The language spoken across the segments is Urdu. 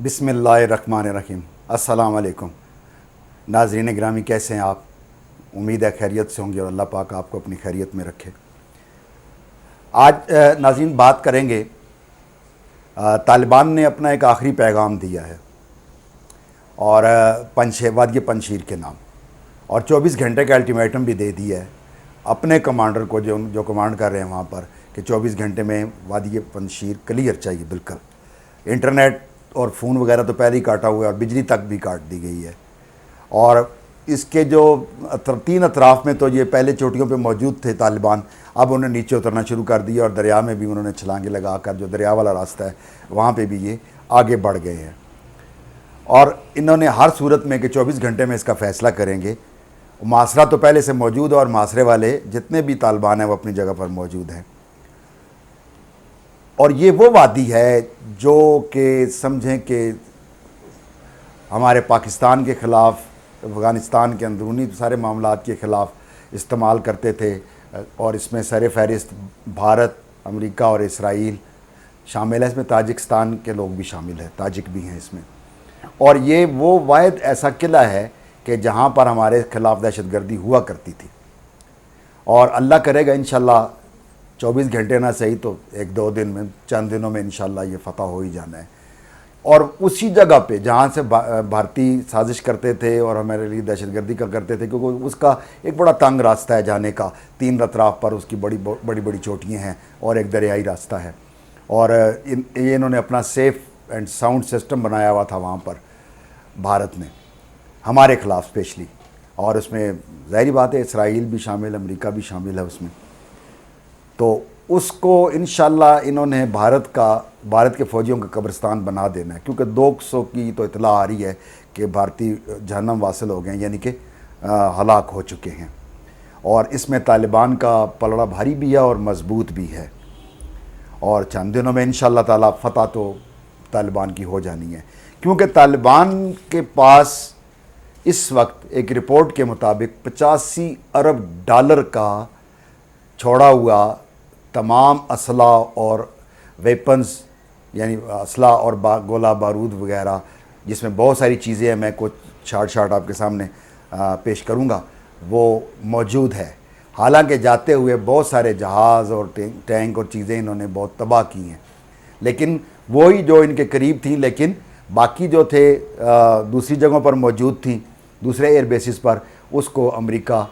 بسم اللہ الرحمن الرحیم۔ السلام علیکم ناظرین گرامی، کیسے ہیں آپ؟ امید ہے خیریت سے ہوں گے اور اللہ پاک آپ کو اپنی خیریت میں رکھے۔ آج ناظرین بات کریں گے، طالبان نے اپنا ایک آخری پیغام دیا ہے اور وادی پنجشیر کے نام، اور 24 گھنٹے کا الٹیمیٹم بھی دے دیا ہے اپنے کمانڈر کو جو کمانڈ کر رہے ہیں وہاں پر، کہ 24 گھنٹے میں وادی پنجشیر کلیئر چاہیے بالکل۔ انٹرنیٹ اور فون وغیرہ تو پہلے ہی کاٹا ہوا ہے اور بجلی تک بھی کاٹ دی گئی ہے، اور اس کے جو 3 اطراف میں تو یہ پہلے چوٹیوں پہ موجود تھے طالبان، اب انہوں نے نیچے اترنا شروع کر دیا اور دریا میں بھی انہوں نے چھلانگیں لگا کر جو دریا والا راستہ ہے وہاں پہ بھی یہ آگے بڑھ گئے ہیں، اور انہوں نے ہر صورت میں کہ 24 گھنٹے میں اس کا فیصلہ کریں گے۔ محاصرہ تو پہلے سے موجود ہے اور محاصرے والے جتنے بھی طالبان ہیں وہ اپنی جگہ پر موجود ہیں، اور یہ وہ وادی ہے جو کہ سمجھیں کہ ہمارے پاکستان کے خلاف، افغانستان کے اندرونی سارے معاملات کے خلاف استعمال کرتے تھے، اور اس میں سر فہرست بھارت، امریکہ اور اسرائیل شامل ہے۔ اس میں تاجکستان کے لوگ بھی شامل ہیں، تاجک بھی ہیں اس میں، اور یہ وہ واحد ایسا قلعہ ہے کہ جہاں پر ہمارے خلاف دہشت گردی ہوا کرتی تھی، اور اللہ کرے گا انشاءاللہ 24 گھنٹے نہ صحیح تو 1-2 دن میں، چند دنوں میں انشاءاللہ یہ فتح ہو ہی جانا ہے۔ اور اسی جگہ پہ جہاں سے بھارتی سازش کرتے تھے اور ہمارے لیے دہشت گردی کا کرتے تھے، کیونکہ اس کا ایک بڑا تنگ راستہ ہے جانے کا، 3 اطراف پر اس کی بڑی بڑی چوٹیاں ہیں اور ایک دریائی راستہ ہے، اور یہ انہوں نے اپنا سیف اینڈ ساؤنڈ سسٹم بنایا ہوا تھا وہاں پر بھارت نے، ہمارے خلاف اسپیشلی، اور اس میں ظاہری بات ہے اسرائیل بھی شامل، امریکہ بھی شامل ہے اس میں، تو اس کو انشاءاللہ انہوں نے بھارت کے فوجیوں کا قبرستان بنا دینا ہے، کیونکہ 200 کی تو اطلاع آ رہی ہے کہ بھارتی جہنم واصل ہو گئے ہیں، یعنی کہ ہلاک ہو چکے ہیں، اور اس میں طالبان کا پلڑا بھاری بھی ہے اور مضبوط بھی ہے، اور چند دنوں میں انشاءاللہ تعالی فتح تو طالبان کی ہو جانی ہے، کیونکہ طالبان کے پاس اس وقت ایک رپورٹ کے مطابق 85 ارب ڈالر کا چھوڑا ہوا تمام اسلحہ اور ویپنز، یعنی اسلحہ اور گولہ بارود وغیرہ، جس میں بہت ساری چیزیں ہیں، میں کچھ شارٹ آپ کے سامنے پیش کروں گا، وہ موجود ہے۔ حالانکہ جاتے ہوئے بہت سارے جہاز اور ٹینک اور چیزیں انہوں نے بہت تباہ کی ہیں، لیکن وہی جو ان کے قریب تھیں، لیکن باقی جو تھے دوسری جگہوں پر موجود تھیں، دوسرے ایئر بیسز پر، اس کو امریکہ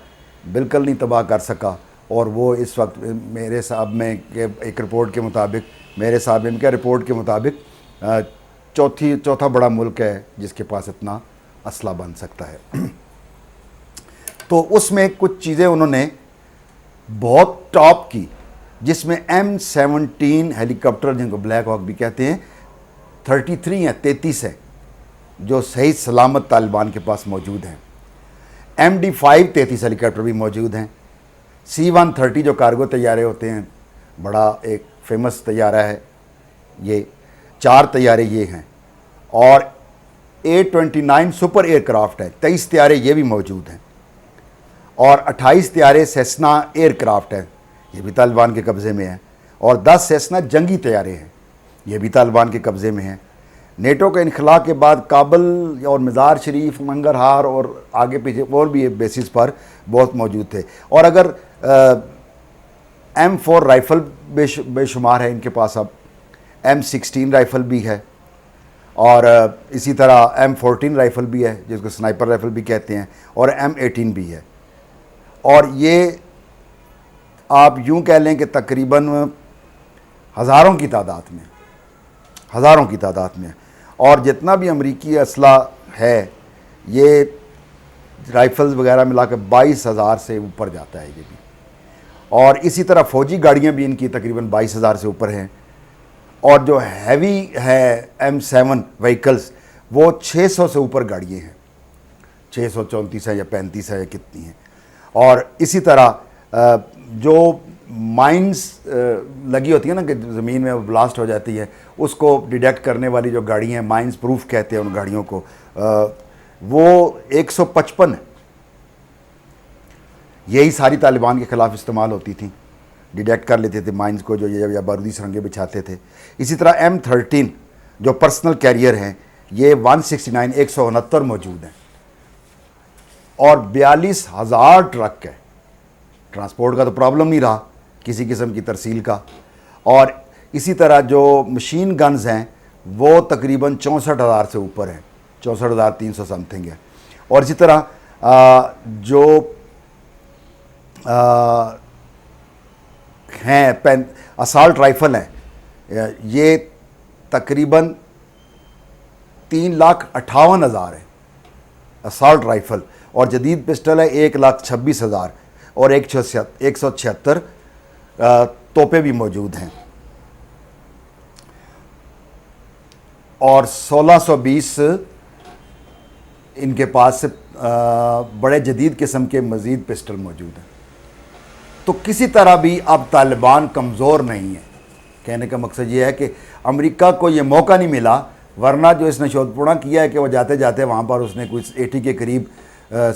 بالکل نہیں تباہ کر سکا، اور وہ اس وقت میرے صاحب میں ایک رپورٹ کے مطابق، میرے صاحب ان کے رپورٹ کے مطابق چوتھا بڑا ملک ہے جس کے پاس اتنا اسلحہ بن سکتا ہے۔ تو اس میں کچھ چیزیں انہوں نے بہت ٹاپ کی، جس میں M17 ہیلی کاپٹر، جن کو بلیک ہاک بھی کہتے ہیں، 33 ہیں جو صحیح سلامت طالبان کے پاس موجود ہیں۔ MD5 33 ہیلی کاپٹر بھی موجود ہیں۔ C-130 جو کارگو طیارے ہوتے ہیں، بڑا ایک فیمس طیارہ ہے، یہ 4 طیارے یہ ہیں، اور A-29 سپر ایئر کرافٹ ہے، 23 طیارے یہ بھی موجود ہیں، اور 28 طیارے سیسنا ایئر کرافٹ ہیں، یہ بھی طالبان کے قبضے میں ہیں، اور 10 سیسنا جنگی طیارے ہیں، یہ بھی طالبان کے قبضے میں ہیں۔ نیٹو کے انخلاء کے بعد کابل اور مزار شریف، ننگرہار اور آگے پیچھے اور بھی بیسز پر بہت موجود تھے، اور اگر M4 رائفل بے شمار ہے ان کے پاس، اب M16 رائفل بھی ہے، اور اسی طرح M14 رائفل بھی ہے جس کو سنائپر رائفل بھی کہتے ہیں، اور M18 بھی ہے، اور یہ آپ یوں کہہ لیں کہ تقریباً ہزاروں کی تعداد میں، اور جتنا بھی امریکی اسلحہ ہے یہ رائفلز وغیرہ ملا کے 22,000 سے اوپر جاتا ہے یہ بھی، اور اسی طرح فوجی گاڑیاں بھی ان کی تقریباً 22,000 سے اوپر ہیں، اور جو ہیوی ہے M7 وہیکلز وہ 600 سے اوپر گاڑیاں ہیں، 634 ہے یا 35 ہے یا کتنی ہیں، اور اسی طرح جو مائنز لگی ہوتی ہیں نا کہ زمین میں بلاسٹ ہو جاتی ہے، اس کو ڈیٹیکٹ کرنے والی جو گاڑی ہیں، مائنز پروف کہتے ہیں ان گاڑیوں کو، وہ 155 ہے، یہی ساری طالبان کے خلاف استعمال ہوتی تھیں، ڈیٹیکٹ کر لیتے تھے مائنز کو جو یا بارودی سرنگیں بچھاتے تھے۔ اسی طرح M13 جو پرسنل کیریئر ہیں، یہ 169 169 موجود ہیں اور 42,000 ٹرک ہے. ٹرانسپورٹ کا تو پرابلم نہیں رہا کسی قسم کی ترسیل کا. اور اسی طرح جو مشین گنز ہیں وہ تقریباً 64,000 سے اوپر ہیں, 64,300 سم تھنگ ہے. اور اسی طرح جو ہیں اسالٹ رائفل ہیں یہ تقریباً 3,58,000 ہے اسالٹ رائفل, اور جدید پسٹل ہے 1,26,000 اور 176 توپے بھی موجود ہیں. اور 1,620 ان کے پاس بڑے جدید قسم کے مزید پسٹل موجود ہیں. تو کسی طرح بھی اب طالبان کمزور نہیں ہے. کہنے کا مقصد یہ ہے کہ امریکہ کو یہ موقع نہیں ملا, ورنہ جو اس نے شودپورہ کیا ہے کہ وہ جاتے جاتے وہاں پر اس نے کچھ 80 کے قریب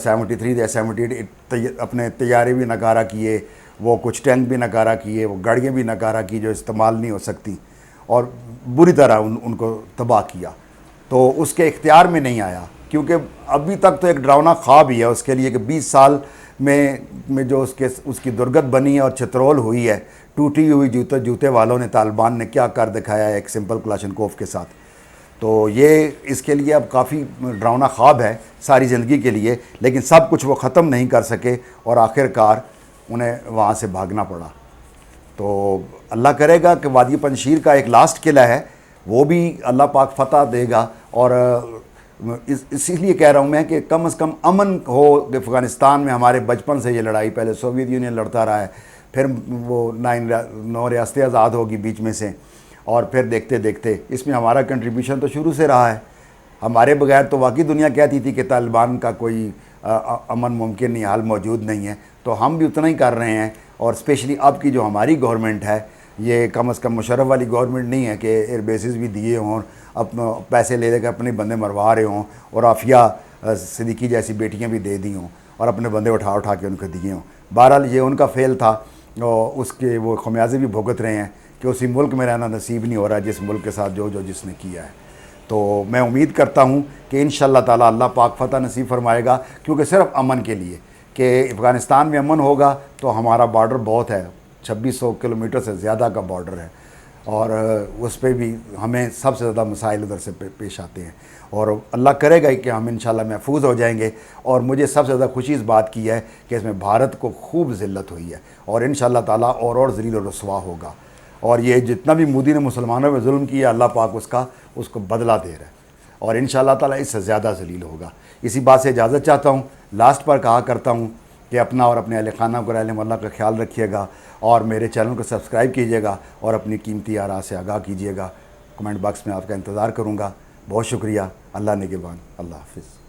73 یا 78 اپنے طیارے بھی ناکارہ کیے, وہ کچھ ٹینک بھی ناکارہ کیے, وہ گاڑیاں بھی ناکارہ کی جو استعمال نہیں ہو سکتی, اور بری طرح ان کو تباہ کیا. تو اس کے اختیار میں نہیں آیا, کیونکہ ابھی تک تو ایک ڈراؤنا خواب ہی ہے اس کے لیے کہ 20 سال میں جو اس کی درگت بنی ہے اور چترول ہوئی ہے, ٹوٹی ہوئی جوتے والوں نے, طالبان نے کیا کر دکھایا ہے ایک سمپل کلاشنکوف کے ساتھ. تو یہ اس کے لیے اب کافی ڈراؤنا خواب ہے ساری زندگی کے لیے, لیکن سب کچھ وہ ختم نہیں کر سکے اور آخر کار انہیں وہاں سے بھاگنا پڑا. تو اللہ کرے گا کہ وادی پنشیر کا ایک لاسٹ قلعہ ہے وہ بھی اللہ پاک فتح دے گا. اور اسی لیے کہہ رہا ہوں میں کہ کم از کم امن ہو کہ افغانستان میں. ہمارے بچپن سے یہ لڑائی, پہلے سوویت یونین لڑتا رہا ہے, پھر وہ 9 ریاستیں آزاد ہوگی بیچ میں سے, اور پھر دیکھتے دیکھتے اس میں ہمارا کنٹریبیوشن تو شروع سے رہا ہے. ہمارے بغیر تو واقعی دنیا کہتی تھی کہ طالبان کا کوئی امن ممکن نہیں, حال موجود نہیں ہے. تو ہم بھی اتنا ہی کر رہے ہیں. اور اسپیشلی اب کی جو ہماری گورنمنٹ ہے یہ کم از کم مشرف والی گورنمنٹ نہیں ہے کہ ایئر بیسز بھی دیے ہوں, اپنا پیسے لے کے اپنے بندے مروا رہے ہوں, اور عافیہ صدیقی جیسی بیٹیاں بھی دے دی ہوں اور اپنے بندے اٹھا کے ان کو دیے ہوں. بہرحال یہ ان کا فیل تھا, اور اس کے وہ خمیازے بھی بھگت رہے ہیں کہ اسی ملک میں رہنا نصیب نہیں ہو رہا جس ملک کے ساتھ جس نے کیا ہے. تو میں امید کرتا ہوں کہ انشاءاللہ تعالی اللہ پاک فتح نصیب فرمائے گا, کیونکہ صرف امن کے لیے کہ افغانستان میں امن ہوگا تو ہمارا بارڈر بہت ہے, 2600 کلومیٹر سے زیادہ کا بارڈر ہے, اور اس پہ بھی ہمیں سب سے زیادہ مسائل ادھر سے پیش آتے ہیں. اور اللہ کرے گا کہ ہم انشاءاللہ محفوظ ہو جائیں گے. اور مجھے سب سے زیادہ خوشی اس بات کی ہے کہ اس میں بھارت کو خوب ذلت ہوئی ہے, اور انشاءاللہ تعالی اور ذلیل و رسوا ہوگا. اور یہ جتنا بھی مودی نے مسلمانوں پہ ظلم کیا اللہ پاک اس کو بدلہ دے رہا ہے, اور انشاءاللہ تعالی اس سے زیادہ ذلیل ہوگا. اسی بات سے اجازت چاہتا ہوں. لاسٹ پر کہا کرتا ہوں کہ اپنا اور اپنے اہل خانہ کو رحم اللہ کا خیال رکھیے گا, اور میرے چینل کو سبسکرائب کیجیے گا, اور اپنی قیمتی آراء سے آگاہ کیجیے گا. کمنٹ باکس میں آپ کا انتظار کروں گا. بہت شکریہ. اللہ نگہبان. اللہ حافظ.